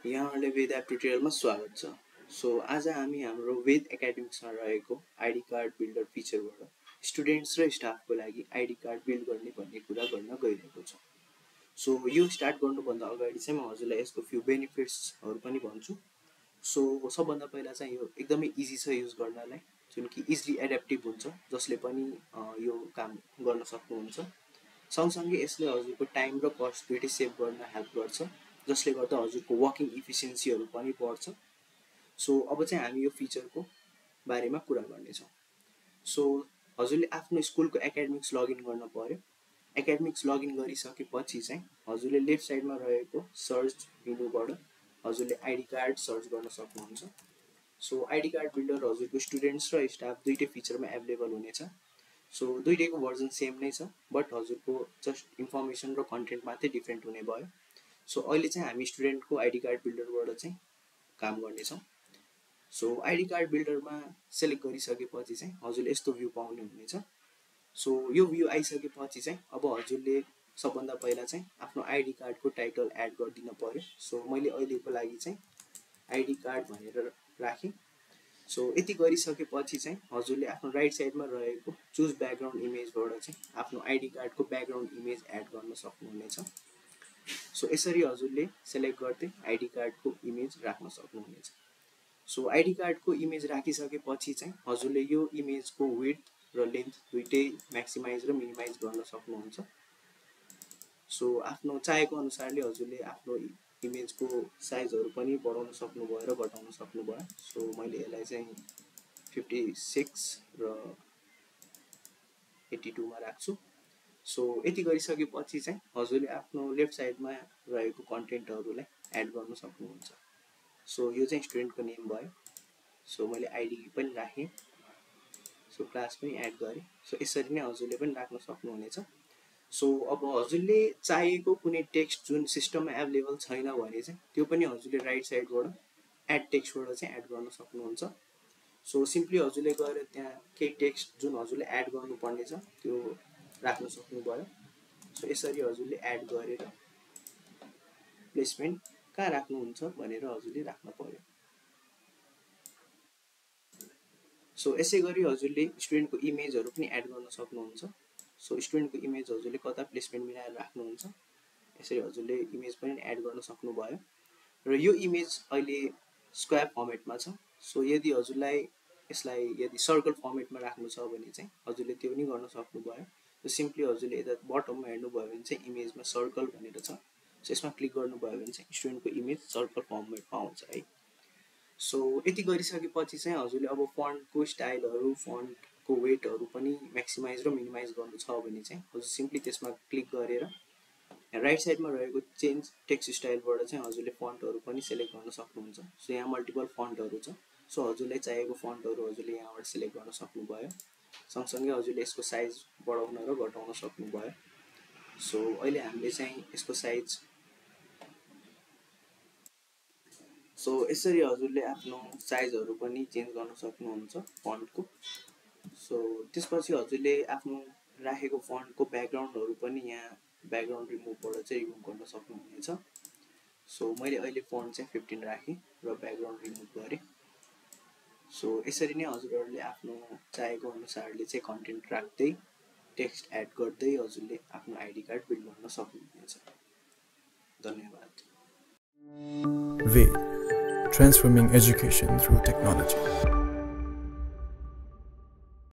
यहाँहरूले वेद एप ट्युटोरियलमा स्वागत छ। सो आज हामी हाम्रो वेद एकाडेमिक्समा रहेको आइडी कार्ड बिल्डर फिचरबाट स्टुडेन्ट्स र स्टाफको लागि आइडी कार्ड बिल्ड गर्ने भन्ने कुरा गर्न गइरहेको छौँ। सो यो स्टार्ट गर्नुभन्दा अगाडि चाहिँ म हजुरलाई यसको फ्यु बेनिफिट्सहरू पनि भन्छु। सो सबभन्दा पहिला चाहिँ यो एकदमै इजी छ युज गर्नलाई, जुन कि इजिली एड्याप्टिभ हुन्छ, जसले पनि यो काम गर्न सक्नुहुन्छ। सँगसँगै यसले हजुरको टाइम र कस्ट दुइटै सेभ गर्न हेल्प गर्छ, जसले गर्दा हजुरको वर्किङ इफिसियन्सीहरू पनि बढ्छ। सो अब चाहिँ हामी यो फिचरको बारेमा कुरा गर्नेछौँ। सो हजुरले आफ्नो स्कुलको एकाडेमिक्स लगइन गर्न पर्यो। एकाडेमिक्स लगइन गरिसकेपछि चाहिँ हजुरले लेफ्ट साइडमा रहेको सर्च मेनुबाट हजुरले आइडी कार्ड सर्च गर्न सक्नुहुन्छ। सो आइडी कार्ड बिल्डर हजुरको स्टुडेन्ट्स र स्टाफ दुइटै फिचरमा एभाइलेबल हुनेछ। सो दुइटैको भर्जन सेम नै छ, बट हजुरको जस्ट इन्फर्मेसन र कन्टेन्ट मात्रै डिफ्रेन्ट हुने भयो। सो अहिले चाहिँ हामी स्टुडेन्टको आइडी कार्ड बिल्डरबाट चाहिँ काम गर्नेछौँ। सो आइडी कार्ड बिल्डरमा सेलेक्ट गरिसकेपछि चाहिँ हजुरले यस्तो भ्यू पाउनु हुनेछ। सो यो भ्यू आइसकेपछि चाहिँ अब हजुरले सबभन्दा पहिला चाहिँ आफ्नो आइडी कार्डको टाइटल एड गरिदिन पर्यो। सो मैले अहिलेको लागि चाहिँ आइडी कार्ड भनेर राखेँ। सो यति गरिसकेपछि चाहिँ हजुरले आफ्नो राइट साइडमा रहेको चुज ब्याकग्राउन्ड इमेजबाट चाहिँ आफ्नो आइडी कार्डको ब्याकग्राउन्ड इमेज एड गर्न सक्नुहुनेछ। सो यसरी हजुरले सेलेक्ट गर्दै आइडी कार्डको इमेज राख्न सक्नुहुनेछ। सो आइडी कार्डको इमेज राखिसकेपछि चाहिँ हजुरले यो इमेजको विड्थ र लेन्थ दुइटै म्याक्सिमाइज र मिनिमाइज गर्न सक्नुहुन्छ। सो आफ्नो चाहेको अनुसारले हजुरले आफ्नो इमेजको साइजहरू पनि बढाउन सक्नुभयो र घटाउन सक्नुभयो। सो मैले यसलाई चाहिँ 56 र 82 मा राख्छु। सो यति गरिसकेपछि चाहिँ हजुरले आफ्नो लेफ्ट साइडमा रहेको कन्टेन्टहरूलाई एड गर्न सक्नुहुन्छ। सो यो चाहिँ स्टुडेन्टको नेम भयो। सो मैले आइडी पनि राखेँ। सो क्लास पनि एड गरेँ। सो यसरी नै हजुरले पनि राख्न सक्नुहुनेछ। सो अब हजुरले चाहिएको कुनै टेक्स्ट जुन सिस्टममा एभाइलेबल छैन भने चाहिँ त्यो पनि हजुरले राइट साइडबाट एड टेक्स्टबाट चाहिँ एड गर्न सक्नुहुन्छ। सो सिम्पली हजुरले गएर त्यहाँ केही टेक्स्ट जुन हजुरले एड गर्नुपर्ने छ त्यो राख्न सक्नुभयो। सो यसरी हजुरले एड गरेर प्लेसमेन्ट कहाँ राख्नुहुन्छ भनेर हजुरले राख्न पर्यो। सो यसै गरी हजुरले स्टुडेन्टको इमेजहरू पनि एड गर्न सक्नुहुन्छ। सो स्टुडेन्टको इमेज हजुरले कता प्लेसमेन्ट मिलाएर राख्नुहुन्छ, यसरी हजुरले इमेज पनि एड गर्न सक्नुभयो। र यो इमेज अहिले स्क्वायर फर्मेटमा छ। सो यदि हजुरलाई यसलाई यदि सर्कल फर्मेटमा राख्नु छ भने चाहिँ हजुरले त्यो पनि गर्न सक्नुभयो। सो सिम्पली हजुरले यता बटममा हेर्नुभयो भने चाहिँ इमेजमा सर्कल भनेर छ। सो यसमा क्लिक गर्नुभयो भने चाहिँ स्टुडेन्टको इमेज सर्कल फर्मेटमा आउँछ है। सो यति गरिसकेपछि चाहिँ हजुरले अब फन्टको स्टाइलहरू, फन्टको वेटहरू पनि म्याक्सिमाइज र मिनिमाइज गर्नु छ भने चाहिँ हजुर सिम्पली त्यसमा क्लिक गरेर राइट साइडमा रहेको चेन्ज टेक्स्ट स्टाइलबाट चाहिँ हजुरले फन्टहरू पनि सेलेक्ट गर्न सक्नुहुन्छ। सो यहाँ मल्टिपल फन्टहरू छ। सो हजुरलाई चाहिएको फन्टहरू हजुरले यहाँबाट सेलेक्ट गर्न सक्नुभयो। सँगसँगै हजुरले यसको साइज बढाउन र घटाउन सक्नुभयो। सो अहिले हामीले चाहिँ यसको साइज सो यसरी हजुरले आफ्नो साइजहरू पनि चेन्ज गर्न सक्नुहुन्छ फन्टको। सो त्यसपछि हजुरले आफ्नो राखेको फन्टको ब्याकग्राउन्डहरू पनि यहाँ ब्याकग्राउन्ड रिमुभबाट चाहिँ रिमुभ गर्न सक्नुहुनेछ। सो मैले अहिले फन्ट चाहिँ 15 राखेँ र ब्याकग्राउन्ड रिमुभ गरेँ। सो यसरी नै हजुरहरूले आफ्नो चाहेको अनुसारले चाहिँ कन्टेन्ट राख्दै टेक्स्ट एड गर्दै हजुरले आफ्नो आइडी कार्ड बिल्ड गर्न सक्नुहुनेछ। धन्यवाद। Transforming education through technology.